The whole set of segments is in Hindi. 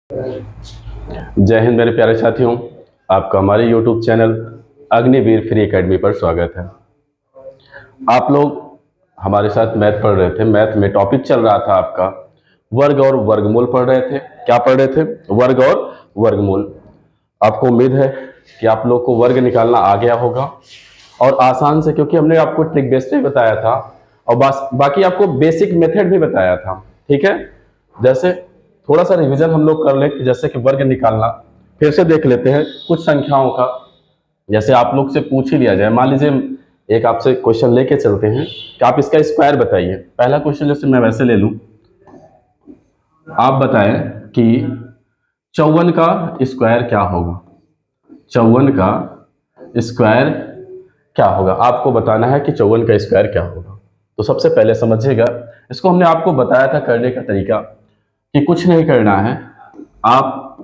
जय हिंद मेरे प्यारे साथियों, आपका हमारे YouTube channel Agniveer free academy पर स्वागत है। आप लोग हमारे साथ मैथ पढ़ रहे थे। मैथ में टॉपिक चल रहा था आपका वर्ग और वर्गमूल पढ़ रहे थे। क्या पढ़ रहे थे? वर्ग और वर्गमूल। आपको उम्मीद है कि आप लोग को वर्ग निकालना आ गया होगा और आसान से, क्योंकि हमने आपको ट्रिक बेस्ड भी बताया था और बाकी आपको बेसिक मेथड भी बताया था। ठीक है, जैसे थोड़ा सा रिवीजन हम लोग कर लें कि जैसे कि वर्ग निकालना फिर से देख लेते हैं कुछ संख्याओं का। जैसे आप लोग से पूछ ही लिया जाए, मान लीजिए एक आपसे क्वेश्चन लेके चलते हैं कि आप इसका स्क्वायर बताइए। पहला क्वेश्चन जैसे मैं वैसे ले लूं, आप बताएं कि 54 का स्क्वायर क्या होगा। 54 का स्क्वायर क्या होगा, आपको बताना है कि 54 का स्क्वायर क्या होगा। तो सबसे पहले समझिएगा, इसको हमने आपको बताया था करने का तरीका कि कुछ नहीं करना है। आप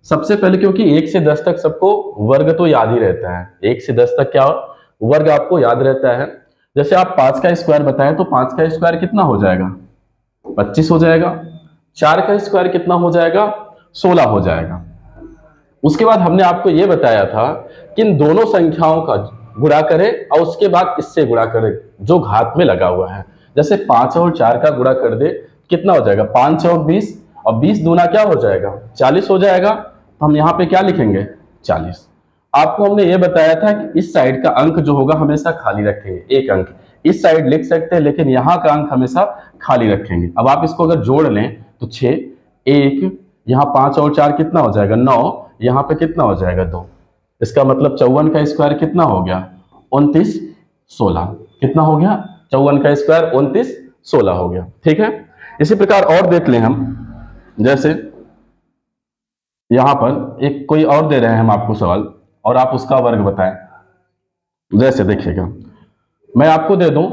सबसे पहले, क्योंकि 1 से 10 तक सबको वर्ग तो याद ही रहता है, 1 से 10 तक क्या वर्ग आपको याद रहता है। जैसे आप 5 का स्क्वायर बताएं तो 5 का स्क्वायर कितना हो जाएगा? 25 हो जाएगा। 4 का स्क्वायर कितना हो जाएगा? 16 हो जाएगा। उसके बाद हमने आपको यह बताया था कि इन दोनों संख्याओं का गुणा करें और उसके बाद इससे गुणा करें जो घात में लगा हुआ है। जैसे 5 और 4 का गुणा कर दे, कितना हो जाएगा? 5 और 20, और 20 दूना क्या हो जाएगा? 40 हो जाएगा। तो हम यहाँ पे क्या लिखेंगे? 40। आपको हमने ये बताया था कि इस साइड का अंक जो होगा हमेशा खाली रखेंगे, एक अंक इस साइड लिख सकते हैं, लेकिन यहाँ का अंक हमेशा खाली रखेंगे। अब आप इसको अगर जोड़ लें तो 6, 1, यहाँ 5 और 4 कितना हो जाएगा? 9, यहाँ पे कितना हो जाएगा? 2। इसका मतलब 54 का स्क्वायर कितना हो गया? 29, 16। कितना हो गया? 54 का स्क्वायर 29, 16 हो गया। ठीक है, इसी प्रकार और देख लें हम। जैसे यहां पर एक कोई और दे रहे हैं हम आपको सवाल और आप उसका वर्ग बताएं। जैसे देखिएगा, मैं आपको दे दूं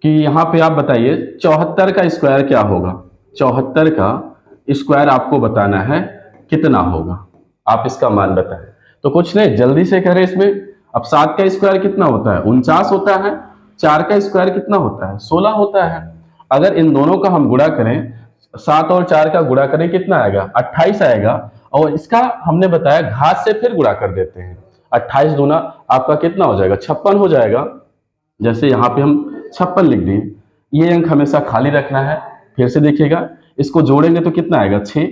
कि यहां पे आप बताइए 74 का स्क्वायर क्या होगा। 74 का स्क्वायर आपको बताना है कितना होगा, आप इसका मान बताएं। तो कुछ नहीं, जल्दी से करें इसमें। अब 7 का स्क्वायर कितना होता है? 49 होता है। 4 का स्क्वायर कितना होता है? 16 होता है। अगर इन दोनों का हम गुणा करें, 7 और 4 का गुणा करें, कितना आएगा? 28 आएगा। और इसका हमने बताया घात से फिर गुणा कर देते हैं। 28 दूना आपका कितना हो जाएगा? 56 हो जाएगा। जैसे यहाँ पे हम 56 लिख दिए। ये अंक हमेशा खाली रखना है। फिर से देखिएगा, इसको जोड़ेंगे तो कितना आएगा? 6,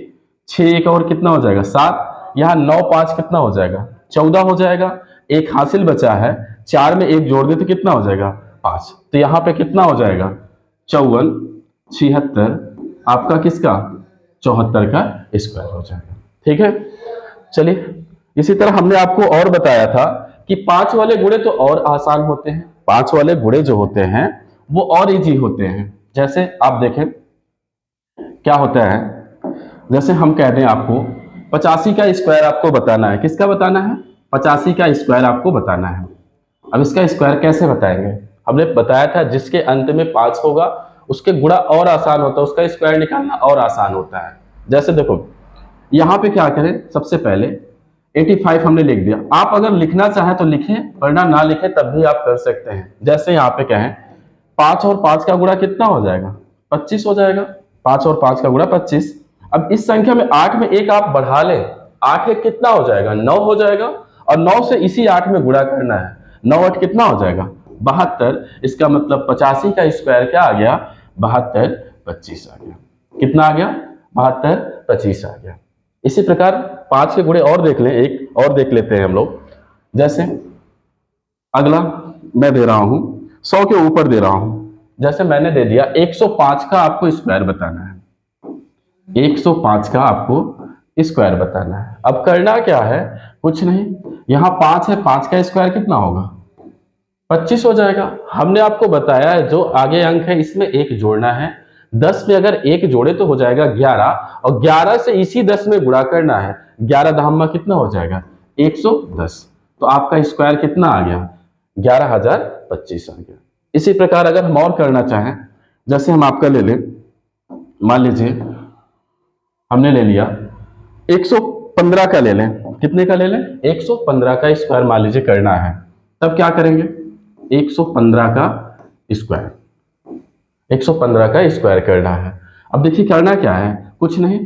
6 एक और कितना हो जाएगा? 7। यहाँ 9, 5 कितना हो जाएगा? 14 हो जाएगा। एक हासिल बचा है, 4 में 1 जोड़ दे तो कितना हो जाएगा? 5। तो यहाँ पे कितना हो जाएगा? 54, 76 आपका किसका? 74 का स्क्वायर हो जाएगा। ठीक है, चलिए इसी तरह हमने आपको और बताया था कि 5 वाले गुणे तो और आसान होते हैं। 5 वाले गुणे जो होते हैं वो और इजी होते हैं। जैसे आप देखें क्या होता है, जैसे हम कह दें आपको 85 का स्क्वायर आपको बताना है। किसका बताना है? 85 का स्क्वायर आपको बताना है। अब इसका स्क्वायर कैसे बताएंगे? हमने बताया था जिसके अंत में 5 होगा उसके गुणा और आसान होता है, उसका स्क्वायर निकालना और आसान होता है। जैसे देखो यहाँ पे क्या करें, सबसे पहले 85 हमने लिख दिया। आप अगर लिखना चाहें तो लिखें, वरना ना लिखें तब भी आप कर सकते हैं। जैसे यहाँ पे कहें 5 और 5 का गुणा कितना हो जाएगा? 25 हो जाएगा। 5 और 5 का गुणा 25। अब इस संख्या में 8 में 1 आप बढ़ा लें, 8 एक कितना हो जाएगा? 9 हो जाएगा। और 9 से इसी 8 में गुणा करना है। 9 8 कितना हो जाएगा? 72। इसका मतलब 85 का स्क्वायर क्या आ गया? 72, 25 आ गया। कितना आ गया? 72, 25 आ गया। इसी प्रकार 5 के गुणे और देख लें, एक और देख लेते हैं हम लोग। जैसे अगला मैं दे रहा हूं 100 के ऊपर दे रहा हूं। जैसे मैंने दे दिया 105 का आपको स्क्वायर बताना है। 105 का आपको स्क्वायर बताना है। अब करना क्या है? कुछ नहीं, यहां 5 है, 5 का स्क्वायर कितना होगा? 25 हो जाएगा। हमने आपको बताया है जो आगे अंक है इसमें 1 जोड़ना है। 10 में अगर 1 जोड़े तो हो जाएगा 11, और 11 से इसी 10 में गुणा करना है। 11 दहम्मा कितना हो जाएगा? 110। तो आपका स्क्वायर कितना आ गया? 11,025 आ गया। इसी प्रकार अगर हम और करना चाहें, जैसे हम आपका ले लें, मान लीजिए हमने ले लिया 115 का ले लें। कितने का ले लें? 115 का स्क्वायर मान लीजिए करना है। तब क्या करेंगे? 115 का स्क्वायर, 115 का स्क्वायर करना है। अब देखिए करना क्या है, कुछ नहीं,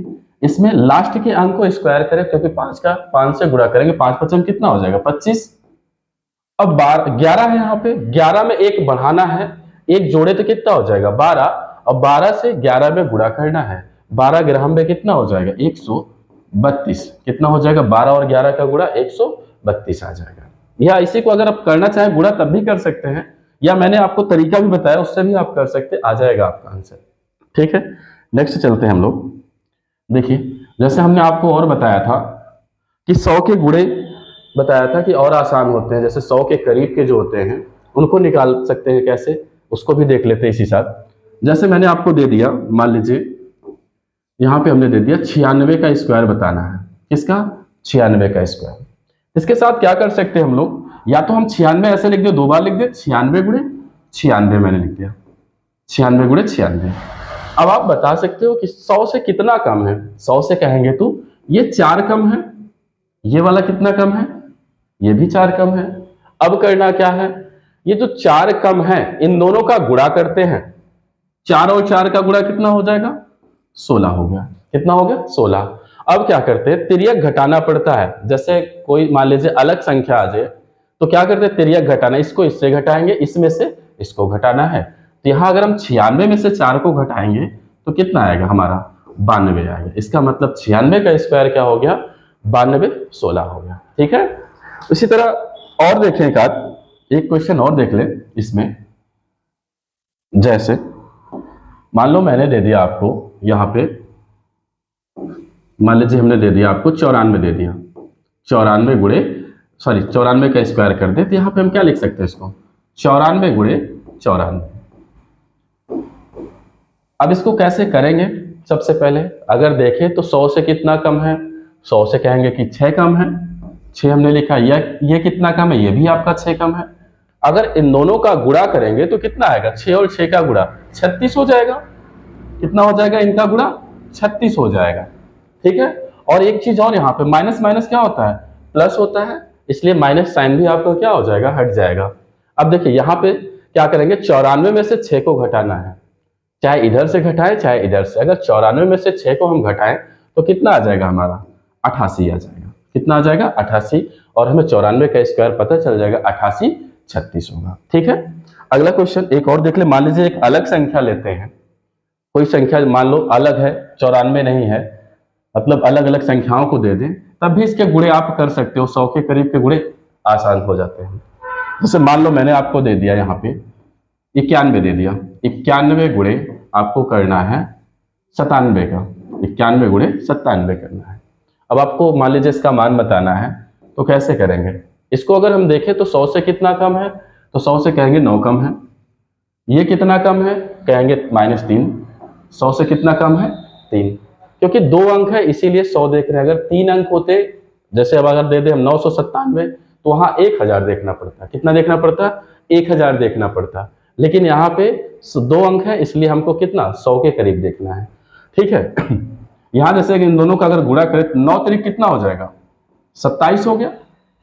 इसमें लास्ट के अंक को स्क्वायर करें, क्योंकि 5 से गुणा करेंगे, 5 पचम कितना हो जाएगा 25। अब 11 है, यहाँ पे 11 में एक बढ़ाना है, एक जोड़े तो कितना हो जाएगा 12। अब 12 से 11 में गुणा करना है, 12 ग्राम में कितना हो जाएगा 132। कितना हो जाएगा 12 और 11 का गुणा 132 आ जाएगा। या इसी को अगर आप करना चाहें गुणा तब भी कर सकते हैं, या मैंने आपको तरीका भी बताया उससे भी आप कर सकते, आ जाएगा आपका आंसर। ठीक है, नेक्स्ट चलते हैं हम लोग। देखिए जैसे हमने आपको और बताया था कि 100 के गुणे बताया था कि और आसान होते हैं, जैसे 100 के करीब के जो होते हैं उनको निकाल सकते हैं कैसे, उसको भी देख लेते हैं इसी साथ। जैसे मैंने आपको दे दिया, मान लीजिए यहाँ पे हमने दे दिया 96 का स्क्वायर बताना है। किसका? 96 का स्क्वायर। इसके साथ क्या कर सकते हैं हम लोग, या तो हम 96 ऐसे लिख दे, 2 बार लिख दे, 96 गुणे 96 मैंने लिख दिया, 96 गुणे 96। अब आप बता सकते हो कि 100 से कितना कम है। 100 से कहेंगे तो ये 4 कम है, ये वाला कितना कम है, ये भी 4 कम है। अब करना क्या है, ये जो 4 कम है इन दोनों का गुणा करते हैं। 4 और 4 का गुणा कितना हो जाएगा 16 हो गया। कितना हो गया 16। अब क्या करते हैं, तिर्यक घटाना पड़ता है। जैसे कोई मान लीजिए अलग संख्या आ जाए तो क्या करते हैं, तिर्यक घटाना, इसको इससे घटाएंगे, इसमें से इसको घटाना है। तो यहां अगर हम 96 में से 4 को घटाएंगे तो कितना आएगा हमारा 92 आएगा। इसका मतलब 96 का स्क्वायर क्या हो गया 92 16 हो गया। ठीक है, इसी तरह और देखें एक क्वेश्चन और देख ले इसमें। जैसे मान लो मैंने दे दिया आपको यहाँ पे, मान लीजिए हमने दे दिया आपको 94 दे दिया, 94 का स्क्वायर कर दे, तो यहाँ पे हम क्या लिख सकते हैं इसको 94 गुणे 94। अब इसको कैसे करेंगे, सबसे पहले अगर देखें तो 100 से कितना कम है, 100 से कहेंगे कि 6 कम है, 6 हमने लिखा, ये कितना कम है, ये भी आपका 6 कम है। अगर इन दोनों का गुणा करेंगे तो कितना आएगा, 6 और 6 का गुणा 36 हो जाएगा। कितना हो जाएगा इनका गुणा 36 हो जाएगा। ठीक है, और एक चीज और, यहाँ पे माइनस माइनस क्या होता है प्लस होता है, इसलिए माइनस साइन भी आपका क्या हो जाएगा हट जाएगा। अब देखिए यहाँ पे क्या करेंगे, 94 में से 6 को घटाना है, चाहे इधर से घटाएं चाहे इधर से। अगर 94 में से 6 को हम घटाएं तो कितना आ जाएगा हमारा 88 आ जाएगा। कितना आ जाएगा 88, और हमें 94 का स्क्वायर पता चल जाएगा 88 36 होगा। ठीक है, अगला क्वेश्चन एक और देख ले। मान लीजिए एक अलग संख्या लेते हैं, कोई संख्या मान लो अलग है 94 नहीं है, मतलब अलग अलग संख्याओं को दे दें, तब भी इसके गुणे आप कर सकते हो। 100 के करीब के गुणे आसान हो जाते हैं। जैसे मान लो मैंने आपको दे दिया यहाँ पे 91 दे दिया, 91 गुणे आपको करना है 97 का, 91 गुणे 97 करना है। अब आपको मान लीजिए इसका मान बताना है, तो कैसे करेंगे इसको। अगर हम देखें तो 100 से कितना कम है, तो 100 से कहेंगे 9 कम है। ये कितना कम है, कहेंगे -3। 100 से कितना कम है 3, क्योंकि 2 अंक है इसीलिए 100 देख रहे हैं। अगर 3 अंक होते, जैसे अब अगर दे दे हम 997, तो वहां 1000 देखना पड़ता। कितना देखना पड़ता, 1000 देखना पड़ता। लेकिन यहाँ पे 2 अंक है इसलिए हमको कितना 100 के करीब देखना है। ठीक है, यहाँ जैसे इन दोनों का अगर गुणा करें तो 9 त्रिक कितना हो जाएगा 27 हो गया।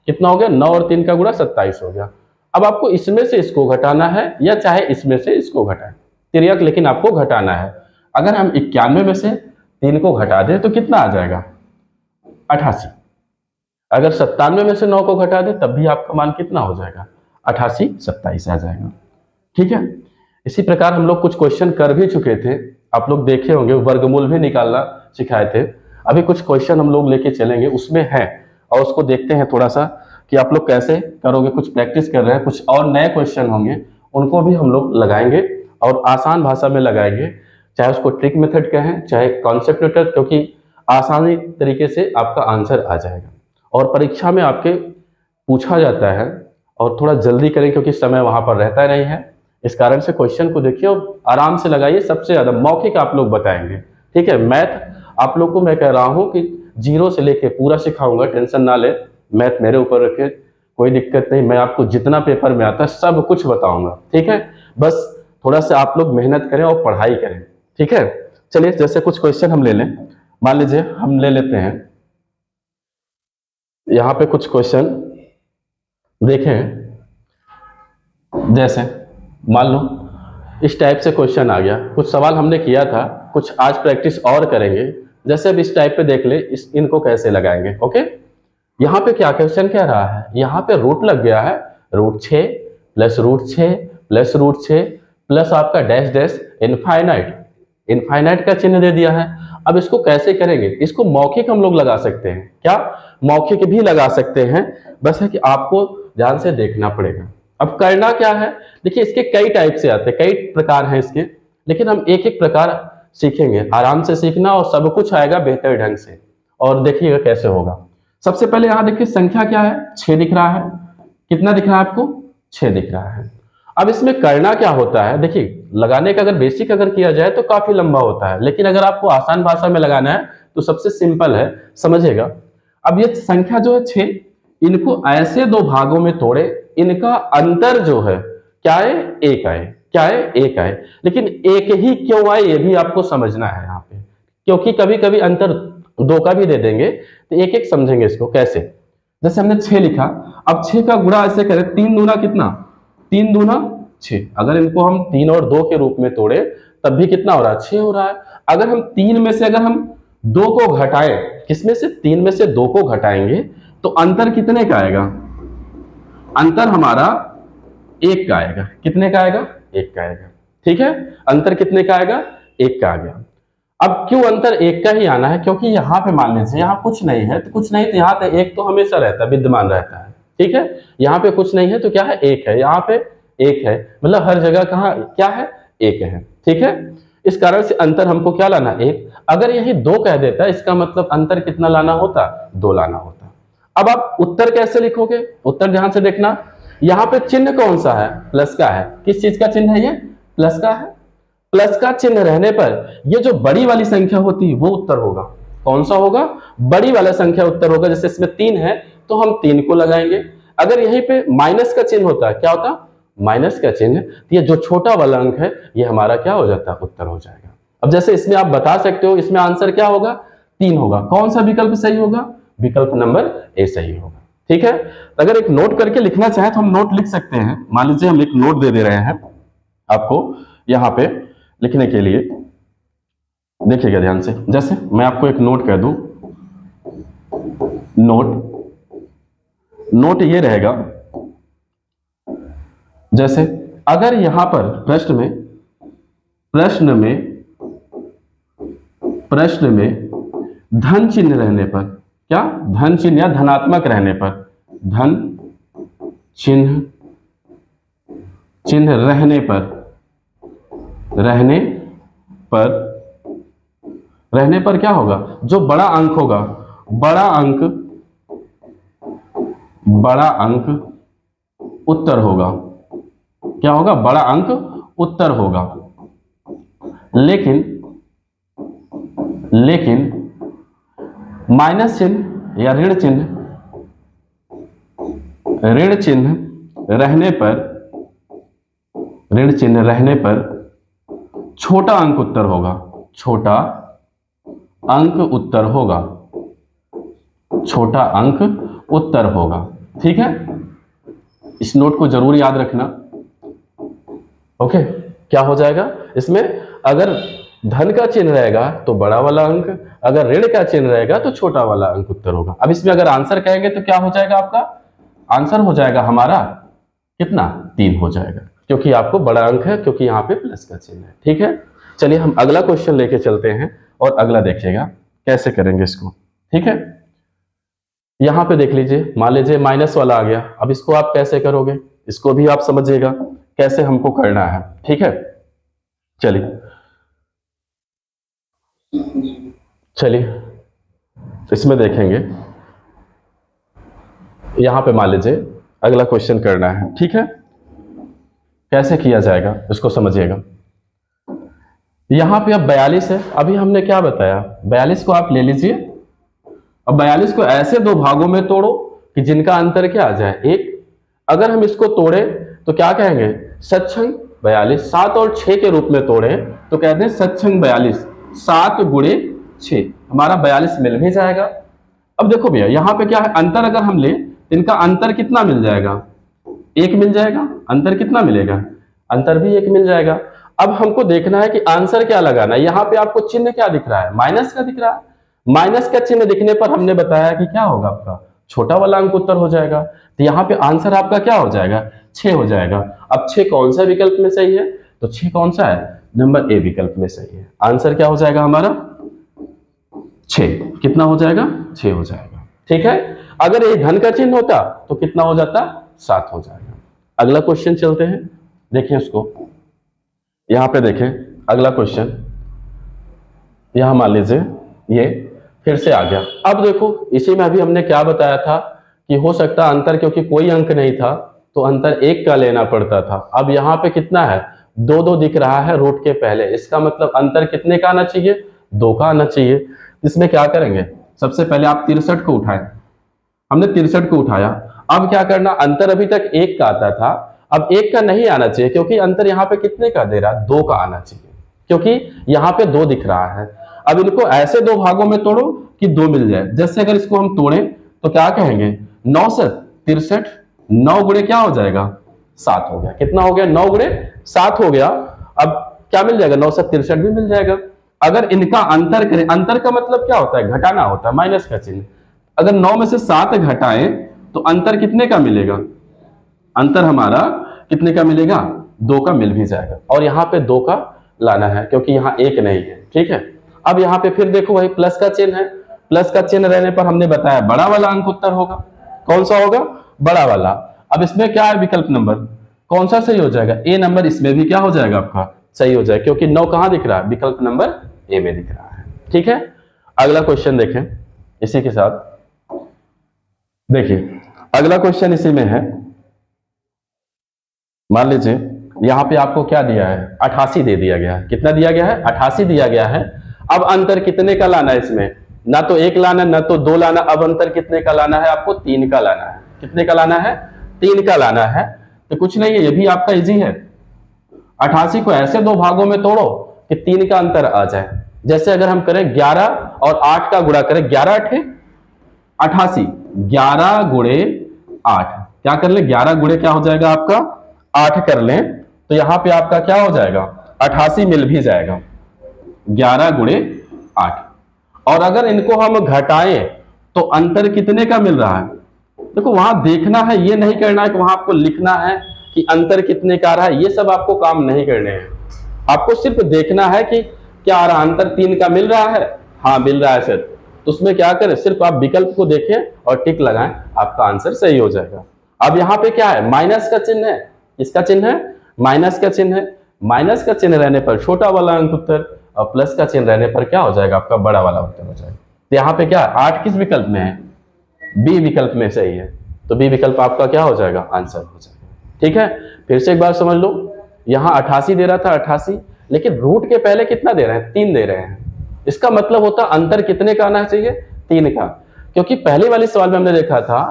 कितना हो गया 9 और 3 का गुणा 27 हो गया। अब आपको इसमें से इसको घटाना है या चाहे इसमें से इसको घटाएं, तिर्यक लेकिन आपको घटाना है। अगर हम 91 में से 3 को घटा दें तो कितना आ जाएगा 88। अगर 97 में से 9 को घटा दें तब भी आपका मान कितना हो जाएगा 88 27 आ जाएगा। ठीक है, इसी प्रकार हम लोग कुछ क्वेश्चन कर भी चुके थे, आप लोग देखे होंगे, वर्गमूल भी निकालना सिखाए थे। अभी कुछ क्वेश्चन हम लोग लेके चलेंगे उसमें है, और उसको देखते हैं थोड़ा सा कि आप लोग कैसे करोगे। कुछ प्रैक्टिस कर रहे हैं, कुछ और नए क्वेश्चन होंगे उनको भी हम लोग लगाएंगे और आसान भाषा में लगाएंगे, चाहे उसको ट्रिक मेथड कहें चाहे कॉन्सेप्ट मेथड, क्योंकि आसानी तरीके से आपका आंसर आ जाएगा। और परीक्षा में आपके पूछा जाता है, और थोड़ा जल्दी करें क्योंकि समय वहां पर रहता नहीं है। इस कारण से क्वेश्चन को देखिए और आराम से लगाइए। सबसे ज्यादा मौखिक आप लोग बताएंगे। ठीक है, मैथ आप लोग को मैं कह रहा हूं कि 0 से लेके पूरा सिखाऊंगा, टेंशन ना ले, मैथ मेरे ऊपर रखे, कोई दिक्कत नहीं। मैं आपको जितना पेपर में आता है सब कुछ बताऊंगा। ठीक है, बस थोड़ा सा आप लोग मेहनत करें और पढ़ाई करें। ठीक है, चलिए जैसे कुछ क्वेश्चन हम ले लें। मान लीजिए हम ले लेते हैं यहाँ पे कुछ क्वेश्चन देखें। जैसे मान लो इस टाइप से क्वेश्चन आ गया, कुछ सवाल हमने किया था, कुछ आज प्रैक्टिस और करेंगे जैसे अब इस टाइप पे देख ले, इनको कैसे लगाएंगे। ओके, यहाँ पे क्या क्वेश्चन कह रहा है, यहाँ पे रूट लग गया है, √6 प्लस √6 प्लस √6 प्लस आपका डैश डैश इनफाइनाइट, इनफाइनाइट का चिन्ह दे दिया है। अब इसको कैसे करेंगे, इसको मौखिक हम लोग लगा सकते हैं, क्या मौखिक भी लगा सकते हैं, बस है कि आपको ध्यान से देखना पड़ेगा। अब करना क्या है, देखिए इसके कई टाइप से आते हैं, कई प्रकार हैं इसके, लेकिन हम एक एक प्रकार सीखेंगे, आराम से सीखना और सब कुछ आएगा बेहतर ढंग से, और देखिएगा कैसे होगा। सबसे पहले यहाँ देखिए संख्या क्या है, 6 दिख रहा है, कितना दिख रहा है आपको, 6 दिख रहा है। अब इसमें करना क्या होता है, देखिए लगाने का अगर बेसिक अगर किया जाए तो काफी लंबा होता है, लेकिन अगर आपको आसान भाषा में लगाना है तो सबसे सिंपल है, समझिएगा। अब ये संख्या जो है 6, इनको ऐसे दो भागों में तोड़े, इनका अंतर जो है क्या है, 1 आए, क्या है, 1 आए। लेकिन 1 ही क्यों आए ये भी आपको समझना है यहाँ पे, क्योंकि कभी कभी अंतर 2 का भी दे देंगे, तो एक एक समझेंगे इसको कैसे। जैसे हमने 6 लिखा, अब 6 का गुणा ऐसे करें, 3 दूना कितना, 3 दूना 6, अगर इनको हम 3 और 2 के रूप में तोड़े तब भी कितना हो रहा है, 6 हो रहा है। अगर हम 3 में से अगर हम 2 को घटाएं, किसमें से, 3 में से 2 को घटाएंगे तो अंतर कितने का आएगा, अंतर हमारा 1 का आएगा, कितने का आएगा, 1 का आएगा, ठीक है, अंतर कितने का आएगा, 1 का आ गया। अब क्यों अंतर 1 का ही आना है, क्योंकि यहाँ पे मान लीजिए यहाँ कुछ नहीं है, तो कुछ नहीं तो यहाँ पे 1 तो हमेशा रहता है, विद्यमान रहता है, ठीक है। यहाँ पे कुछ नहीं है तो क्या है, 1 है, यहाँ पे 1 है, मतलब हर जगह कहाँ क्या है, 1 है, ठीक है। इस कारण से अंतर हमको क्या लाना, 1। अगर यही 2 कह देता, इसका मतलब अंतर कितना लाना होता, 2 लाना होता। अब आप उत्तर कैसे लिखोगे, उत्तर ध्यान से देखना, यहाँ पे चिन्ह कौन सा है, प्लस का है, किस चीज का चिन्ह है, ये प्लस का है। प्लस का चिन्ह रहने पर ये जो बड़ी वाली संख्या होती है वो उत्तर होगा, कौन सा होगा, बड़ी वाला संख्या उत्तर होगा। जैसे इसमें 3 है तो हम 3 को लगाएंगे, अगर यहीं पे माइनस का चिन्ह होता है, क्या होता, माइनस का चिन्ह, तो ये जो छोटा वाला अंक है ये हमारा क्या हो जाता है, उत्तर हो जाएगा। अब जैसे इसमें आप बता सकते हो, इसमें आंसर क्या होगा, 3 होगा, कौन सा विकल्प सही होगा, विकल्प नंबर ए सही होगा, ठीक है। अगर एक नोट करके लिखना चाहे तो हम नोट लिख सकते हैं, मान लीजिए हम एक नोट दे रहे हैं आपको यहाँ पे लिखने के लिए, देखिएगा ध्यान से। जैसे मैं आपको एक नोट कह दूं, नोट ये रहेगा, जैसे अगर यहां पर प्रश्न में धन चिन्ह रहने पर, क्या धन चिन्ह या धनात्मक रहने पर, धन चिन्ह रहने पर क्या होगा, जो बड़ा अंक होगा, बड़ा अंक उत्तर होगा, क्या होगा, बड़ा अंक उत्तर होगा। लेकिन माइनस चिन्ह या ऋण चिन्ह रहने पर छोटा अंक उत्तर होगा, छोटा अंक उत्तर होगा, ठीक है। इस नोट को जरूर याद रखना। ओके, क्या हो जाएगा इसमें, अगर धन का चिन्ह रहेगा तो बड़ा वाला अंक, अगर ऋण का चिन्ह रहेगा तो छोटा वाला अंक उत्तर होगा। अब इसमें अगर आंसर कहेंगे तो क्या हो जाएगा, आपका आंसर हो जाएगा हमारा कितना, 3 हो जाएगा, क्योंकि आपको बड़ा अंक है, क्योंकि यहाँ पे प्लस का चिन्ह है, ठीक है। चलिए हम अगला क्वेश्चन लेके चलते हैं और अगला देखिएगा कैसे करेंगे इसको, ठीक है। यहाँ पे देख लीजिए, मान लीजिए माइनस वाला आ गया, अब इसको आप कैसे करोगे, इसको भी आप समझिएगा कैसे हमको करना है, ठीक है। चलिए इसमें देखेंगे, यहां पे मान लीजिए अगला क्वेश्चन करना है, ठीक है। कैसे किया जाएगा इसको समझिएगा। यहां पे अब 42 है, अभी हमने क्या बताया, 42 को आप ले लीजिए। अब 42 को ऐसे दो भागों में तोड़ो कि जिनका अंतर क्या आ जाए, 1। अगर हम इसको तोड़े तो क्या कहेंगे, सतछंग 42। 7 और 6 के रूप में तोड़े तो कहते हैं सतछंग 42, 7 गुणे 6, हमारा 42 मिल भी जाएगा। अब देखो भैया यहाँ पे क्या है, अंतर अगर हम ले, इनका अंतर कितना मिल जाएगा, 1 मिल जाएगा। अंतर कितना मिलेगा, अंतर भी 1 मिल जाएगा। अब हमको देखना है कि आंसर क्या लगाना है। यहाँ पे आपको चिन्ह क्या दिख रहा है, माइनस का दिख रहा है, माइनस का चिन्ह दिखने पर हमने बताया कि क्या होगा आपका छोटा वाला अंक उत्तर हो जाएगा। तो यहाँ पे आंसर आपका क्या हो जाएगा 6 हो जाएगा। अब 6 कौन सा विकल्प में सही है, तो 6 कौन सा है, नंबर ए विकल्प में सही है। आंसर क्या हो जाएगा हमारा 6, कितना हो जाएगा 6 हो जाएगा। ठीक है, अगर ये धन का चिन्ह होता तो कितना हो जाता 7 हो जाएगा। अगला क्वेश्चन चलते हैं, देखें उसको, यहां पे देखें अगला क्वेश्चन, यहां मान लीजिए ये फिर से आ गया। अब देखो इसी में अभी हमने क्या बताया था कि हो सकता अंतर, क्योंकि कोई अंक नहीं था तो अंतर 1 का लेना पड़ता था। अब यहाँ पे कितना है 2 दिख रहा है रूट के पहले, इसका मतलब अंतर कितने का आना चाहिए 2 का आना चाहिए। इसमें क्या करेंगे, सबसे पहले आप 63 को उठाएं, हमने 63 को उठाया। अब क्या करना, अंतर अभी तक 1 का आता था, अब 1 का नहीं आना चाहिए क्योंकि अंतर यहाँ पे कितने का दे रहा है 2 का आना चाहिए, क्योंकि यहाँ पे 2 दिख रहा है। अब इनको ऐसे 2 भागों में तोड़ो कि 2 मिल जाए। जैसे अगर इसको हम तोड़ें तो क्या कहेंगे 9 से 63, 9 गुणे क्या हो जाएगा 7 हो गया। कितना हो गया 9 गुणे 7 हो गया। अब क्या मिल जाएगा 9 से 63 भी मिल जाएगा। अगर इनका अंतर करें, अंतर का मतलब क्या होता है घटाना होता है, माइनस का चिन्ह। अगर 9 में से 7 घटाएं तो अंतर कितने का मिलेगा, अंतर हमारा कितने का मिलेगा 2 का मिल भी जाएगा। और यहाँ पे 2 का लाना है क्योंकि यहाँ 1 नहीं है। ठीक है, अब यहाँ पे फिर देखो वही प्लस का चिन्ह है, प्लस का चिन्ह रहने पर हमने बताया बड़ा वाला अंक उत्तर होगा। कौन सा होगा बड़ा वाला। अब इसमें क्या है विकल्प नंबर कौन सा सही हो जाएगा, ए नंबर, इसमें भी क्या हो जाएगा आपका सही हो जाएगा क्योंकि 9 कहां दिख रहा है विकल्प नंबर ए में दिख रहा है। ठीक है, अगला क्वेश्चन देखें इसी के साथ, देखिए अगला क्वेश्चन इसी में है। मान लीजिए यहां पे आपको क्या दिया है 88 दे दिया गया है। कितना दिया गया है 88 दिया गया है। अब अंतर कितने का लाना है, इसमें ना तो 1 लाना ना तो 2 लाना, अब अंतर कितने का लाना है आपको 3 का लाना है। कितने का लाना है 3 का लाना है। तो कुछ नहीं है, ये भी आपका इजी है। 88 को ऐसे 2 भागों में तोड़ो कि 3 का अंतर आ जाए। जैसे अगर हम करें 11 और 8 का गुणा करें, 11 8 88, 11 गुणे 8 क्या कर ले 11 गुणे क्या हो जाएगा आपका 8 कर लें तो यहां पे आपका क्या हो जाएगा 88 मिल भी जाएगा 11 गुणे 8। और अगर इनको हम घटाएं तो अंतर कितने का मिल रहा है, देखो वहां देखना है, ये नहीं करना है कि वहां आपको लिखना है कि अंतर कितने का आ रहा है, ये सब आपको काम नहीं करने हैं। आपको सिर्फ देखना है कि क्या आ रहा है, अंतर 3 का मिल रहा है, हाँ मिल रहा है सर, तो उसमें क्या करें सिर्फ आप विकल्प को देखें और टिक लगाएं, आपका आंसर सही हो जाएगा। अब यहाँ पे क्या है माइनस का चिन्ह है, किसका चिन्ह है माइनस का चिन्ह है। माइनस का चिन्ह रहने पर छोटा वाला अंक उत्तर और प्लस का चिन्ह रहने पर क्या हो जाएगा आपका बड़ा वाला उत्तर हो जाएगा। तो यहाँ पे क्या 8 किस विकल्प में है, बी विकल्प में सही है, तो बी विकल्प आपका क्या हो जाएगा आंसर हो जाएगा। ठीक है, फिर से एक बार समझ लो, यहाँ 88 दे रहा था 88, लेकिन रूट के पहले कितना दे रहे हैं 3 दे रहे हैं। इसका मतलब होता अंतर कितने का आना चाहिए 3 का, क्योंकि पहले वाले सवाल में हमने देखा था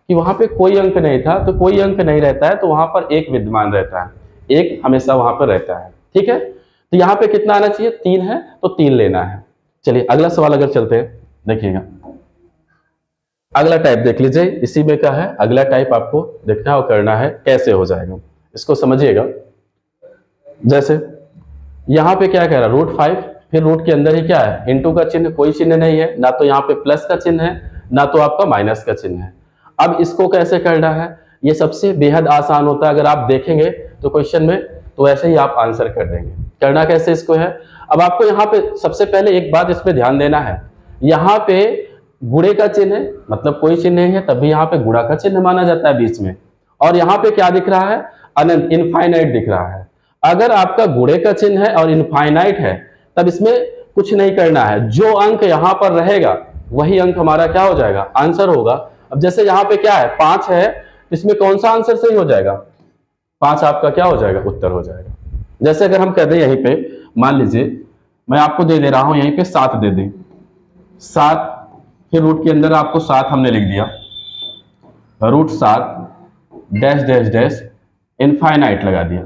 कि वहां पे कोई अंक नहीं था, तो कोई अंक नहीं रहता है तो वहां पर 1 विद्यमान रहता है, 1 हमेशा वहां पर रहता है। ठीक है, तो यहाँ पे कितना आना चाहिए 3 है तो 3 लेना है। चलिए अगला सवाल अगर चलते हैं, देखिएगा अगला टाइप देख लीजिए, इसी में क्या है अगला टाइप आपको देखना और करना है कैसे हो जाएगा, इसको समझिएगा। जैसे यहाँ पे क्या कह रहा है √5, फिर रूट के अंदर ही क्या है इंटू का चिन्ह, कोई चिन्ह नहीं है, ना तो यहाँ पे प्लस का चिन्ह है ना तो आपका माइनस का चिन्ह है। अब इसको कैसे करना है, ये सबसे बेहद आसान होता है, अगर आप देखेंगे तो क्वेश्चन में तो ऐसे ही आप आंसर कर देंगे। करना कैसे इसको है, अब आपको यहाँ पे सबसे पहले एक बात इस पे ध्यान देना है, यहाँ पे गुणे का चिन्ह है, मतलब कोई चिन्ह नहीं है तभी यहाँ पे गुणा का चिन्ह माना जाता है बीच में, और यहाँ पे क्या दिख रहा है अनंत इनफाइनाइट दिख रहा है। अगर आपका गुणे का चिन्ह है और इनफाइनाइट है तब इसमें कुछ नहीं करना है, जो अंक यहाँ पर रहेगा वही अंक हमारा क्या हो जाएगा आंसर होगा। अब जैसे यहाँ पे क्या है 5 है, इसमें कौन सा आंसर सही हो जाएगा 5 आपका क्या हो जाएगा उत्तर हो जाएगा। जैसे अगर हम कह दें यहीं पे मान लीजिए मैं आपको दे दे रहा हूं यहीं पे 7 दे दें, 7 फिर रूट के अंदर आपको 7 हमने लिख दिया, √7 डैश डैश डैश इनफाइनाइट लगा दिया।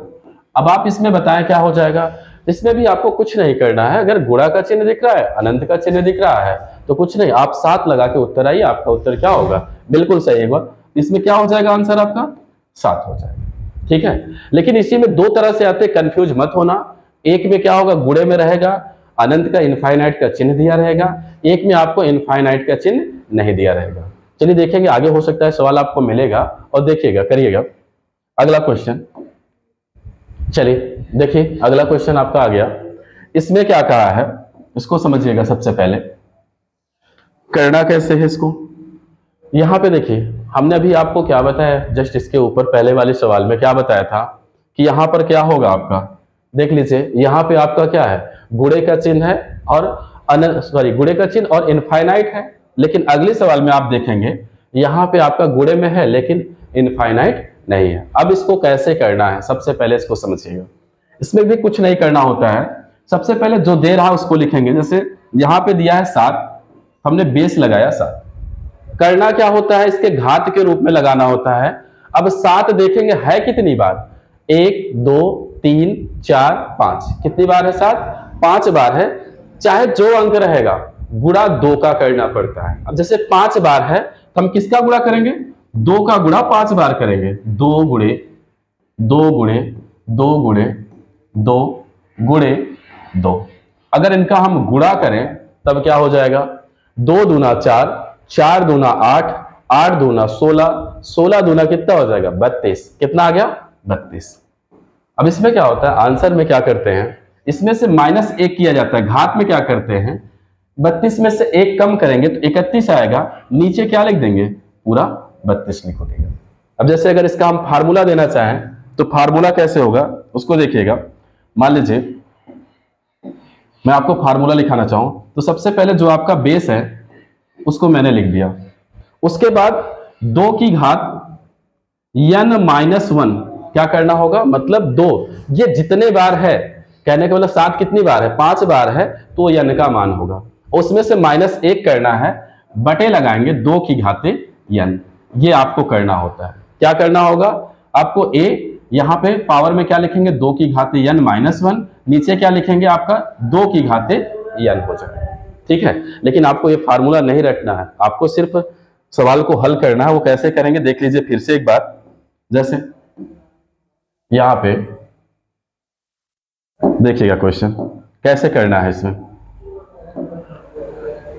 अब आप इसमें बताएं क्या हो जाएगा, इसमें भी आपको कुछ नहीं करना है, अगर गुणा का चिन्ह दिख रहा है अनंत का चिन्ह दिख रहा है तो कुछ नहीं, आप 7 लगा के उत्तर आइए, आपका उत्तर क्या होगा बिल्कुल सही होगा। इसमें क्या हो जाएगा आंसर आपका 7 हो जाएगा। ठीक है, लेकिन इसी में 2 तरह से आते, कंफ्यूज मत होना। एक में क्या होगा गुणे में रहेगा अनंत का इनफाइनाइट का चिन्ह दिया रहेगा, एक में आपको इनफाइनाइट का चिन्ह नहीं दिया रहेगा। चलिए देखेंगे आगे, हो सकता है सवाल आपको मिलेगा और देखिएगा, करिएगा। अगला क्वेश्चन, चलिए देखिए अगला क्वेश्चन आपका आ गया। इसमें क्या कहा है इसको समझिएगा। सबसे पहले करना कैसे है इसको, यहां पे देखिए हमने अभी आपको क्या बताया, जस्ट इसके ऊपर पहले वाले सवाल में क्या बताया था कि यहां पर क्या होगा आपका, देख लीजिए यहां पे आपका क्या है, गुणे का चिन्ह है और गुणे का चिन्ह और इनफाइनाइट है। लेकिन अगले सवाल में आप देखेंगे यहां पे आपका गुणे में है लेकिन इनफाइनाइट नहीं है। अब इसको कैसे करना है, सबसे पहले इसको समझिएगा। इसमें भी कुछ नहीं करना होता है, सबसे पहले जो दे रहा है उसको लिखेंगे। जैसे यहां पे दिया है 7, हमने बेस लगाया 7। करना क्या होता है, इसके घात के रूप में लगाना होता है। अब 7 देखेंगे है कितनी बार, 1 2 3 4 5, कितनी बार है 7, 5 बार है। चाहे जो अंक रहेगा गुणा 2 का करना पड़ता है। अब जैसे 5 बार है तो हम किसका गुणा करेंगे, 2 का गुणा 5 बार करेंगे। 2 गुणे 2 गुणे 2 गुणे 2 गुणे 2। अगर इनका हम गुणा करें तब क्या हो जाएगा, 2 दूना 4, 4 दूना 8, 8 दूना 16, 16 दूना कितना हो जाएगा 32। कितना आ गया 32। अब इसमें क्या होता है, आंसर में क्या करते हैं, इसमें से -1 किया जाता है, घात में क्या करते हैं 32 में से 1 कम करेंगे तो 31 आएगा, नीचे क्या लिख देंगे पूरा 32 लिख देंगे। अब जैसे अगर इसका हम फार्मूला देना चाहें तो फार्मूला कैसे होगा उसको देखिएगा। मान लीजिए मैं आपको फार्मूला लिखाना चाहूं तो सबसे पहले जो आपका बेस है उसको मैंने लिख दिया, उसके बाद 2 की घात n-1 क्या करना होगा, मतलब 2, ये जितने बार है, कहने का मतलब 7 कितनी बार है, 5 बार है, तो n का मान होगा, उसमें से -1 करना है, बटे लगाएंगे 2 की घाते n, ये आपको करना होता है। क्या करना होगा आपको, a यहां पे पावर में क्या लिखेंगे 2 की घाते n-1, नीचे क्या लिखेंगे आपका 2 की घाते n हो जाएगा, ठीक है। लेकिन आपको ये फार्मूला नहीं रखना है, आपको सिर्फ सवाल को हल करना है। वो कैसे करेंगे देख लीजिए फिर से एक बार। जैसे यहां पे देखिएगा क्वेश्चन कैसे करना है इसमें।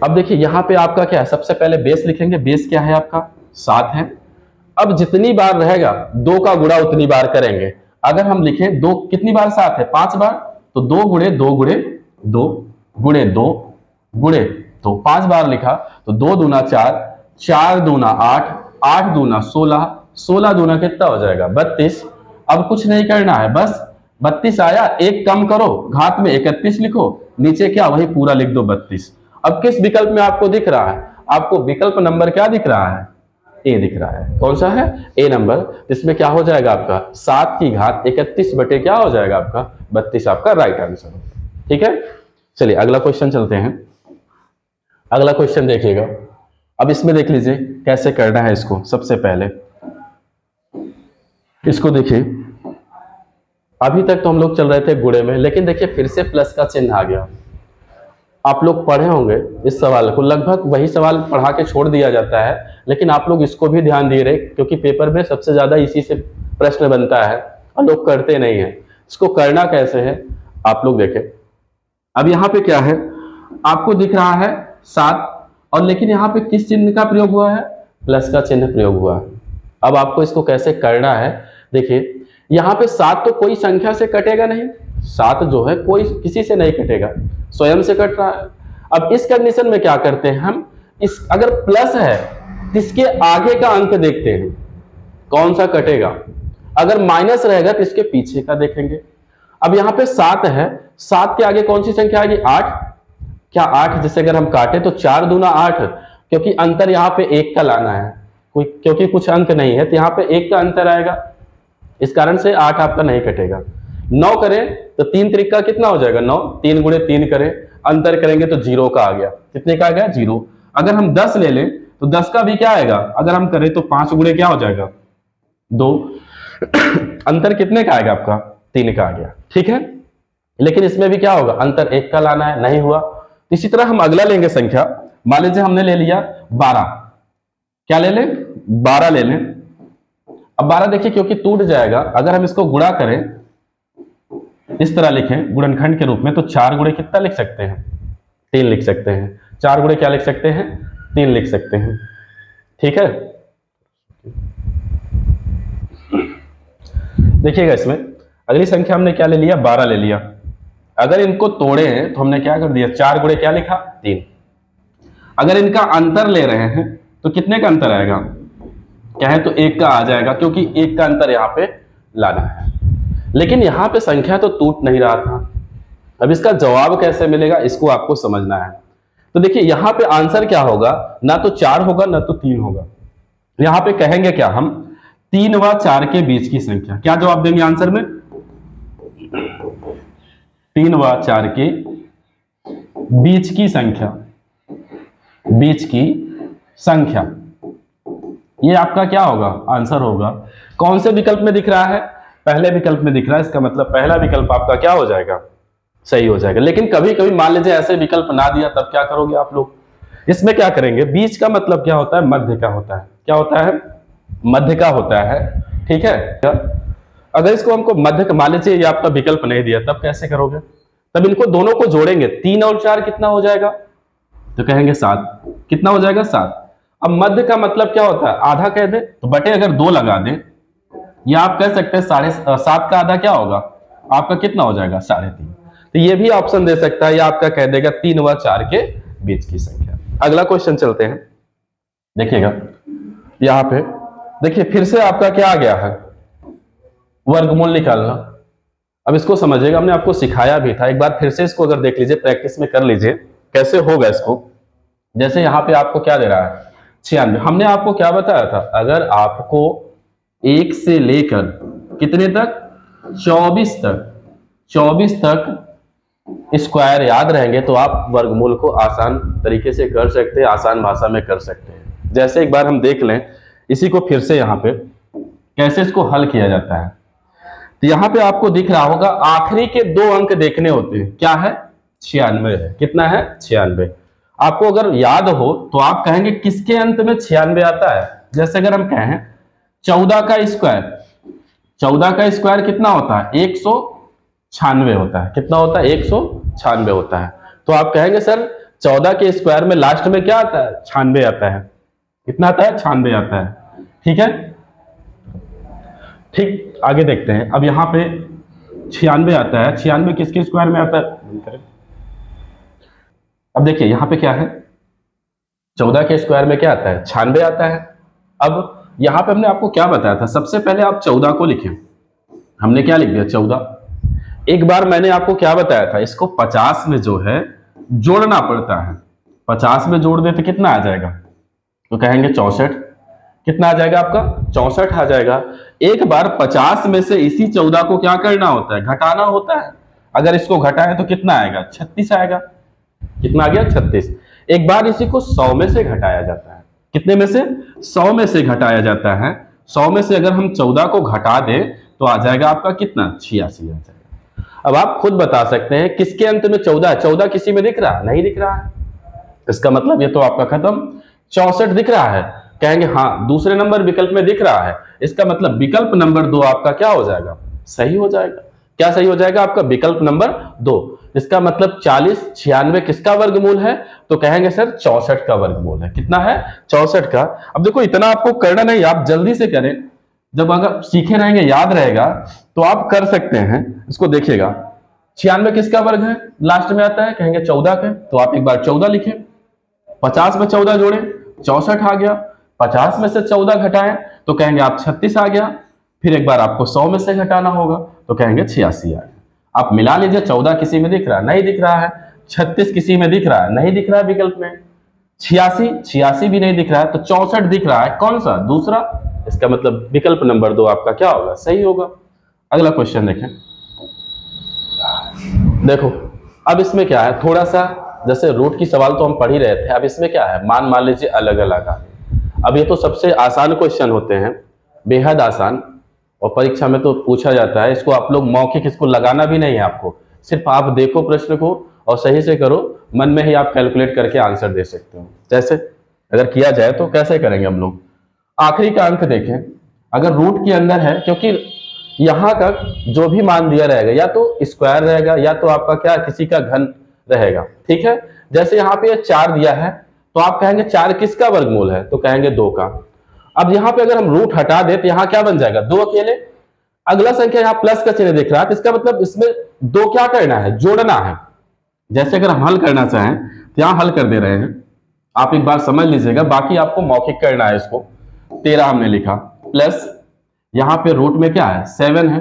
अब देखिए यहां पे आपका क्या है, सबसे पहले बेस लिखेंगे, बेस क्या है आपका 7 है। अब जितनी बार रहेगा 2 का गुणा उतनी बार करेंगे। अगर हम लिखें 2 कितनी बार 7 है, 5 बार, तो 2 गुणे 2 गुणे 2 गुणे 2 गुणे तो 5 बार लिखा तो 2 दूना 4, 4 दूना 8, 8 दूना 16, 16 दूना कितना हो जाएगा 32। अब कुछ नहीं करना है, बस 32 आया, 1 कम करो, घात में 31 लिखो, नीचे क्या वही पूरा लिख दो 32। अब किस विकल्प में आपको दिख रहा है, आपको विकल्प नंबर क्या दिख रहा है, ए दिख रहा है। कौन सा है, ए नंबर। इसमें क्या हो जाएगा आपका 7 की घात 31 बटे क्या हो जाएगा आपका 32, आपका राइट आंसर। ठीक है, चलिए अगला क्वेश्चन चलते हैं। अगला क्वेश्चन देखिएगा। अब इसमें देख लीजिए कैसे करना है इसको। सबसे पहले इसको देखिए, अभी तक तो हम लोग चल रहे थे गुणे में, लेकिन देखिए फिर से प्लस का चिन्ह आ गया। आप लोग पढ़े होंगे इस सवाल को, लगभग वही सवाल पढ़ा के छोड़ दिया जाता है, लेकिन आप लोग इसको भी ध्यान दे रहे, क्योंकि पेपर में सबसे ज्यादा इसी से प्रश्न बनता है और लोग करते नहीं है। इसको करना कैसे है आप लोग देखें। अब यहाँ पे क्या है, आपको दिख रहा है 7, और लेकिन यहाँ पे किस चिन्ह का प्रयोग हुआ है, प्लस का चिन्ह प्रयोग हुआ है। अब आपको इसको कैसे करना है देखिए, यहाँ पे 7 तो कोई संख्या से कटेगा नहीं, 7 जो है कोई किसी से नहीं कटेगा, स्वयं से कट रहा है। अब इस कंडीशन में क्या करते हैं हम, इस अगर प्लस है तो इसके आगे का अंक देखते हैं कौन सा कटेगा, अगर माइनस रहेगा तो इसके पीछे का देखेंगे। अब यहाँ पे 7 है, 7 के आगे कौन सी संख्या आएगी 8, क्या 8 जैसे अगर हम काटे तो 4 दूना 8, क्योंकि अंतर यहाँ पे 1 का लाना है, कोई क्योंकि कुछ अंक नहीं है तो यहाँ पे 1 का अंतर आएगा, इस कारण से 8 आपका नहीं कटेगा। 9 करें तो 3 त्रिका कितना हो जाएगा 9, 3 गुणे 3 करें, अंतर करेंगे तो 0 का आ गया, कितने का आ गया 0। अगर हम 10 ले लें तो 10 का भी क्या आएगा, अगर हम करें तो 5 गुणे क्या हो जाएगा 2, अंतर कितने का आएगा आपका 3 का आ गया। ठीक है, लेकिन इसमें भी क्या होगा, अंतर 1 का लाना है, नहीं हुआ। इसी तरह हम अगला लेंगे संख्या, मान लीजिए हमने ले लिया 12, क्या ले लें 12 ले लें। अब 12 देखिए क्योंकि टूट जाएगा, अगर हम इसको गुणा करें इस तरह लिखें गुणनखंड के रूप में, तो 4 गुणे कितना लिख सकते हैं? 3 लिख सकते हैं। 4 गुणे क्या लिख सकते हैं? 3 लिख सकते हैं। ठीक है, देखिएगा इसमें अगली संख्या हमने क्या ले लिया? 12 ले लिया। अगर इनको तोड़े हैं तो हमने क्या कर दिया? 4 गुणे क्या लिखा? 3। अगर इनका अंतर ले रहे हैं तो कितने का अंतर आएगा? क्या है तो 1 का आ जाएगा, क्योंकि 1 का अंतर यहां पे लाना है। लेकिन यहां पे संख्या तो टूट नहीं रहा था। अब इसका जवाब कैसे मिलेगा, इसको आपको समझना है। तो देखिए यहां पे आंसर क्या होगा? ना तो 4 होगा ना तो 3 होगा। यहां पे कहेंगे क्या हम? 3 व 4 के बीच की संख्या। क्या जवाब देंगे आंसर में? 3 व 4 के बीच की संख्या, बीच की संख्या, ये आपका क्या होगा? आंसर होगा। कौन से विकल्प में दिख रहा है? पहले विकल्प में दिख रहा है। इसका मतलब पहला विकल्प आपका क्या हो जाएगा? सही हो जाएगा। लेकिन कभी कभी मान लीजिए ऐसे विकल्प ना दिया, तब क्या करोगे आप लोग? इसमें क्या करेंगे? बीच का मतलब क्या होता है? मध्य का होता है। क्या होता है? मध्य का होता है। ठीक है, अगर इसको हमको मध्य का मान लीजिए, ये आपका विकल्प नहीं दिया, तब कैसे करोगे? तब इनको दोनों को जोड़ेंगे। 3 और 4 कितना हो जाएगा? तो कहेंगे 7। कितना हो जाएगा? 7। अब मध्य का मतलब क्या होता है? आधा कह दे तो बटे अगर 2 लगा दे, या आप कह सकते हैं 7.5 का आधा क्या होगा? आपका कितना हो जाएगा? 3.5। तो ये भी ऑप्शन दे सकता है, या आपका कह देगा 3 व 4 के बीच की संख्या। अगला क्वेश्चन चलते हैं, देखिएगा यहां पे। देखिए फिर से आपका क्या आ गया है? वर्गमूल निकालना। अब इसको समझिएगा, हमने आपको सिखाया भी था। एक बार फिर से इसको अगर देख लीजिए, प्रैक्टिस में कर लीजिए कैसे होगा इसको। जैसे यहाँ पे आपको क्या दे रहा है? 96। हमने आपको क्या बताया था? अगर आपको 1 से लेकर कितने तक? 24 तक स्क्वायर याद रहेंगे तो आप वर्गमूल को आसान तरीके से कर सकते हैं, आसान भाषा में कर सकते हैं। जैसे एक बार हम देख लें इसी को फिर से यहाँ पे कैसे इसको हल किया जाता है। तो यहाँ पे आपको दिख रहा होगा आखिरी के 2 अंक देखने होते हैं। क्या है? 96 है। कितना है? 96। आपको अगर याद हो तो आप कहेंगे किसके अंत में 96 आता है? जैसे अगर हम कहें 14 का स्क्वायर, 14 का स्क्वायर कितना होता है? 196 होता है। कितना होता है? 196 होता है। तो आप कहेंगे सर 14 के स्क्वायर में लास्ट में क्या आता है? 96 आता है। कितना आता है? 96 आता है। ठीक है, ठीक, आगे देखते हैं। अब यहाँ पे 96 आता है। 96 किसके स्क्वायर में आता है? अब देखिए यहाँ पे क्या है? 14 के स्क्वायर में क्या आता है? 96 आता है। अब यहाँ पे हमने आपको क्या बताया था? सबसे पहले आप 14 को लिखें। हमने क्या लिख दिया? 14। एक बार मैंने आपको क्या बताया था? इसको 50 में जो है जोड़ना पड़ता है। 50 में जोड़ दे तो कितना आ जाएगा? तो कहेंगे 64। कितना आ जाएगा आपका? 64 आ जाएगा। एक बार 50 में से इसी 14 को क्या करना होता है? घटाना होता है। अगर इसको घटाएं तो कितना आएगा? 36 आएगा। कितना आ गया? 36। एक बार इसी को 100 में से घटाया जाता है। कितने में से? 100 में से घटाया जाता है। 100 में से अगर हम 14 को घटा दें तो आ जाएगा आपका कितना? 86 आ जाएगा। अब आप खुद बता सकते हैं किसके अंत में 14 है? 14 किसी में दिख रहा है? नहीं दिख रहा है। इसका मतलब ये तो आपका खत्म। 64 दिख रहा है? कहेंगे हाँ, दूसरे नंबर विकल्प में दिख रहा है। इसका मतलब विकल्प नंबर 2 आपका क्या हो जाएगा? सही हो जाएगा। क्या सही हो जाएगा आपका? विकल्प नंबर 2। इसका मतलब 40, 96 किसका वर्गमूल है? तो कहेंगे सर 64 का वर्गमूल है। कितना है? 64 का। अब देखो इतना आपको करना नहीं, आप जल्दी से करें। जब अगर सीखे रहेंगे, याद रहेगा तो आप कर सकते हैं। इसको देखिएगा 96 किसका वर्ग है? लास्ट में आता है, कहेंगे 14 का। तो आप एक बार 14 लिखें। 50 में 14 जोड़े 64 आ गया। 50 में से 14 घटाएं तो कहेंगे आप 36 आ गया। फिर एक बार आपको 100 में से घटाना होगा तो कहेंगे 86 आ गया। आप मिला लीजिए। 14 किसी में दिख रहा है? नहीं दिख रहा है। 36 किसी में दिख रहा है? नहीं दिख रहा है विकल्प में। 86 भी नहीं दिख रहा है। तो 64 दिख रहा है। कौन सा? दूसरा। इसका मतलब विकल्प नंबर 2 आपका क्या होगा? सही होगा। अगला क्वेश्चन देखें। देखो अब इसमें क्या है, थोड़ा सा जैसे रूट की सवाल तो हम पढ़ ही रहे थे। अब इसमें क्या है? मान लीजिए अलग अलग आ। अब ये तो सबसे आसान क्वेश्चन होते हैं, बेहद आसान, और परीक्षा में तो पूछा जाता है। इसको आप लोग मौखिक, इसको लगाना भी नहीं है आपको। सिर्फ आप देखो प्रश्न को और सही से करो। मन में ही आप कैलकुलेट करके आंसर दे सकते हो। जैसे अगर किया जाए तो कैसे करेंगे हम लोग? आखिरी का अंक देखें। अगर रूट के अंदर है, क्योंकि यहाँ का जो भी मान दिया रहेगा या तो स्क्वायर रहेगा या तो आपका क्या किसी का घन रहेगा, ठीक है। जैसे यहाँ पे 4 दिया है तो आप कहेंगे 4 किसका वर्गमूल है, तो कहेंगे 2 का। अब यहाँ पे अगर हम रूट हटा दे तो यहाँ क्या बन जाएगा, 2 अकेले। अगला संख्या यहाँ प्लस का चिन्ह दिख रहा है तो इसका मतलब इसमें 2 क्या करना है, जोड़ना है। जैसे अगर हम हल करना चाहें तो यहाँ हल कर दे रहे हैं, आप एक बार समझ लीजिएगा, बाकी आपको मौखिक करना है। इसको 13 हमने लिखा प्लस यहाँ पे रूट में क्या है 7 है,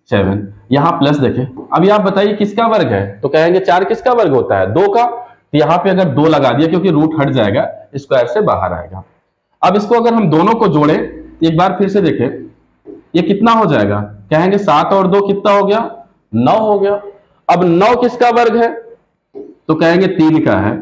7 यहाँ प्लस देखें। अभी आप बताइए किसका वर्ग है, तो कहेंगे 4 किसका वर्ग होता है, 2 का। तो यहाँ पे अगर 2 लगा दिया क्योंकि रूट हट जाएगा, स्क्वायर से बाहर आएगा। अब इसको अगर हम दोनों को जोड़े एक बार फिर से देखें, ये कितना हो जाएगा, कहेंगे 7 और 2 कितना हो गया, 9 हो गया। अब 9 किसका वर्ग है, तो कहेंगे 3 का है।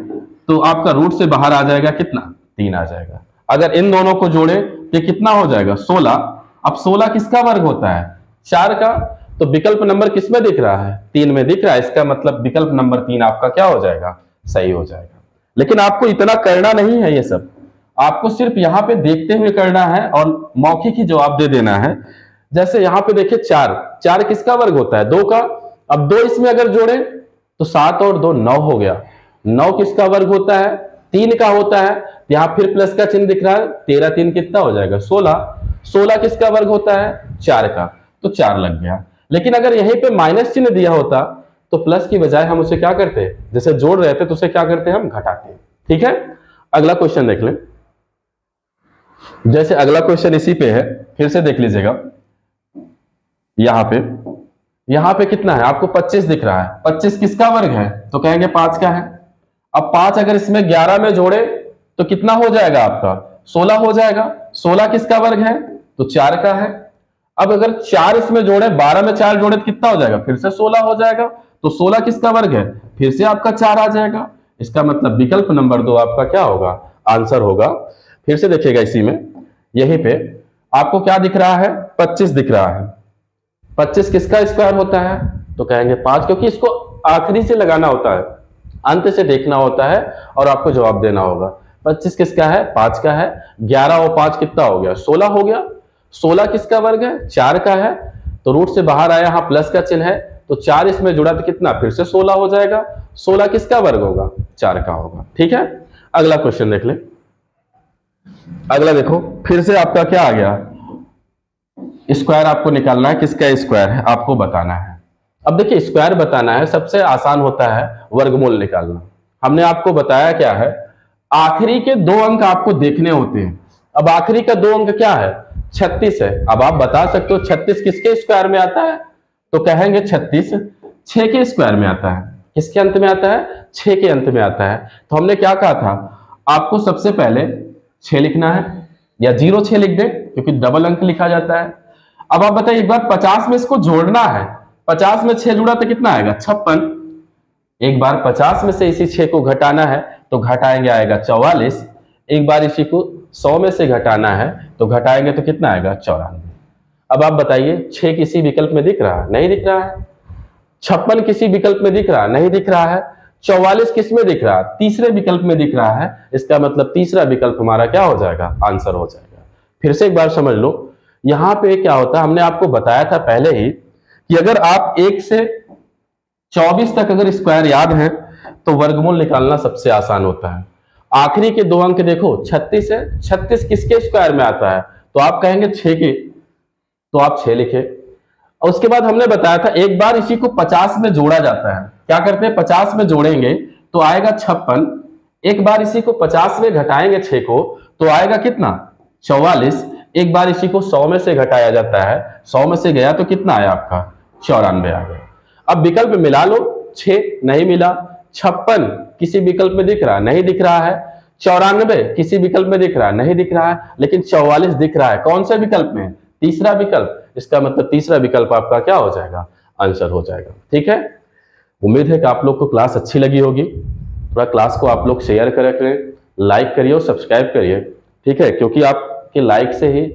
तो आपका रूट से बाहर आ जाएगा कितना, 3 आ जाएगा। अगर इन दोनों को जोड़े तो कितना हो जाएगा, 16। अब 16 किसका वर्ग होता है, 4 का। तो विकल्प नंबर किस में दिख रहा है, 3 में दिख रहा है। इसका मतलब विकल्प नंबर 3 आपका क्या हो जाएगा, सही हो जाएगा। लेकिन आपको इतना करना नहीं है, ये सब आपको सिर्फ यहाँ पे देखते हुए करना है और मौखिक ही जवाब दे देना है। जैसे यहाँ पे देखिए 4 किसका वर्ग होता है, 2 का। अब 2 इसमें अगर जोड़े तो 7 और 2 9 हो गया। 9 किसका वर्ग होता है, 3 का होता है। यहाँ फिर प्लस का चिन्ह दिख रहा है, 13 3 कितना हो जाएगा, 16। 16 किसका वर्ग होता है, 4 का। तो 4 लग गया। लेकिन अगर यहीं पे माइनस चिन्ह दिया होता तो प्लस की बजाय हम उसे क्या करते, जैसे जोड़ रहे थे तो उसे क्या करते, हम घटाते। ठीक है, अगला क्वेश्चन देख लें। जैसे अगला क्वेश्चन इसी पे है, फिर से देख लीजिएगा। यहां पे कितना है, आपको 25 दिख रहा है। 25 किसका वर्ग है, तो कहेंगे 5 का है। अब 5 अगर इसमें 11 में जोड़े तो कितना हो जाएगा आपका, 16 हो जाएगा। 16 किसका वर्ग है, तो 4 का है। अब अगर 4 इसमें जोड़े, 12 में 4 जोड़े तो कितना हो जाएगा, फिर से 16 हो जाएगा। तो 16 किसका वर्ग है, फिर से आपका 4 आ जाएगा। इसका मतलब विकल्प नंबर 2 आपका क्या होगा, आंसर होगा। फिर से देखिएगा, इसी में यहीं पे आपको क्या दिख रहा है, 25 दिख रहा है। 25 किसका स्क्वायर होता है, तो कहेंगे 5, क्योंकि इसको आखिरी से लगाना होता है, अंत से देखना होता है और आपको जवाब देना होगा। 25 किसका है, 5 का है। 11 और 5 कितना हो गया, 16 हो गया। 16 किसका वर्ग है, 4 का है। तो रूट से बाहर आया, यहां प्लस का चिन्ह है, तो 4 इसमें जुड़ा तो कितना, फिर से 16 हो जाएगा। 16 किसका वर्ग होगा, 4 का होगा। ठीक है, अगला क्वेश्चन देख ले। अगला देखो, फिर से आपका क्या आ गया, स्क्वायर आपको निकालना है। किसका स्क्वायर है आपको बताना है। अब देखिए, स्क्वायर बताना है, सबसे आसान होता है वर्गमूल निकालना। हमने आपको बताया क्या है, आखिरी के 2 अंक आपको देखने होते हैं। अब आखिरी का 2 अंक क्या है, 36 है। अब आप बता सकते हो 36 किसके स्क्वायर में आता है, तो कहेंगे 36 6 के स्क्वायर में आता है। किसके अंत में आता है, 6 के अंत में आता है। तो हमने क्या कहा था, आपको सबसे पहले 6 लिखना है, या 06 लिख दे क्योंकि डबल अंक लिखा जाता है। अब आप बताइए, एक बार 50 में इसको जोड़ना है। 50 में 6 जुड़ा तो कितना आएगा, 56। एक बार 50 में से इसी 6 को घटाना है तो घटाएंगे, आएगा 44। एक बार इसी को 100 में से घटाना है तो घटाएंगे तो कितना आएगा, 94। अब आप बताइए, 6 किसी विकल्प में दिख रहा है, नहीं दिख रहा है। 56 किसी विकल्प में दिख रहा है, नहीं दिख रहा है। 44 किस में दिख रहा है, तीसरे विकल्प में दिख रहा है। इसका मतलब तीसरा विकल्प हमारा क्या हो जाएगा, आंसर हो जाएगा। फिर से एक बार समझ लो, यहां पे क्या होता है, हमने आपको बताया था पहले ही कि अगर आप 1 से 24 तक अगर स्क्वायर याद है तो वर्गमूल निकालना सबसे आसान होता है। आखिरी के 2 अंक देखो, 36 है। 36 किसके स्क्वायर में आता है, तो आप कहेंगे 6 के, तो आप 6 लिखे। और उसके बाद हमने बताया था, एक बार इसी को 50 में जोड़ा जाता है। क्या करते हैं, 50 में जोड़ेंगे तो आएगा 56। एक बार इसी को 50 में घटाएंगे 6 को तो आएगा कितना, 44। एक बार इसी को 100 में से घटाया जाता है, 100 में से गया तो कितना आया आपका, 94 आ गया। अब विकल्प मिला लो, 6 नहीं मिला। 56 किसी विकल्प में दिख रहा है, नहीं दिख रहा है। 94 किसी विकल्प में दिख रहा है, नहीं दिख रहा है। लेकिन 44 दिख रहा है, कौन से विकल्प में, तीसरा विकल्प। इसका मतलब तीसरा विकल्प आपका क्या हो जाएगा, आंसर हो जाएगा। ठीक है, उम्मीद है कि आप लोग को क्लास अच्छी लगी होगी। थोड़ा क्लास को आप लोग शेयर करें, लाइक करिए और सब्सक्राइब करिए। ठीक है, क्योंकि आपके लाइक से ही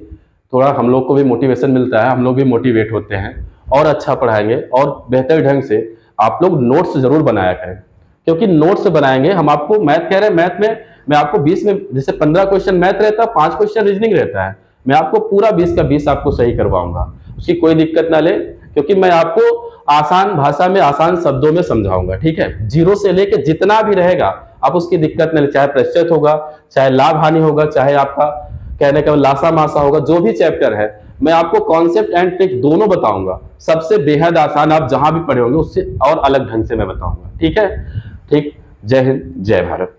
थोड़ा हम लोग को भी मोटिवेशन मिलता है, हम लोग भी मोटिवेट होते हैं और अच्छा पढ़ाएंगे। और बेहतर ढंग से आप लोग नोट्स जरूर बनाया करें, क्योंकि नोट्स बनाएंगे हम। आपको मैथ कह रहे हैं, मैथ में मैं आपको 20 में जैसे 15 क्वेश्चन मैथ रहता है, 5 क्वेश्चन रीजनिंग रहता है, मैं आपको पूरा 20 का 20 आपको सही करवाऊंगा। उसकी कोई दिक्कत ना ले, क्योंकि मैं आपको आसान भाषा में आसान शब्दों में समझाऊंगा, ठीक है। जीरो से लेके जितना भी रहेगा आप उसकी दिक्कत न ले, चाहे प्रतिशत होगा, चाहे लाभ हानि होगा, चाहे आपका कहने का लासा मासा होगा, जो भी चैप्टर है मैं आपको कॉन्सेप्ट एंड ट्रिक दोनों बताऊंगा। सबसे बेहद आसान आप जहां भी पढ़े होंगे उससे और अलग ढंग से मैं बताऊंगा, ठीक है। ठीक, जय हिंद, जय भारत।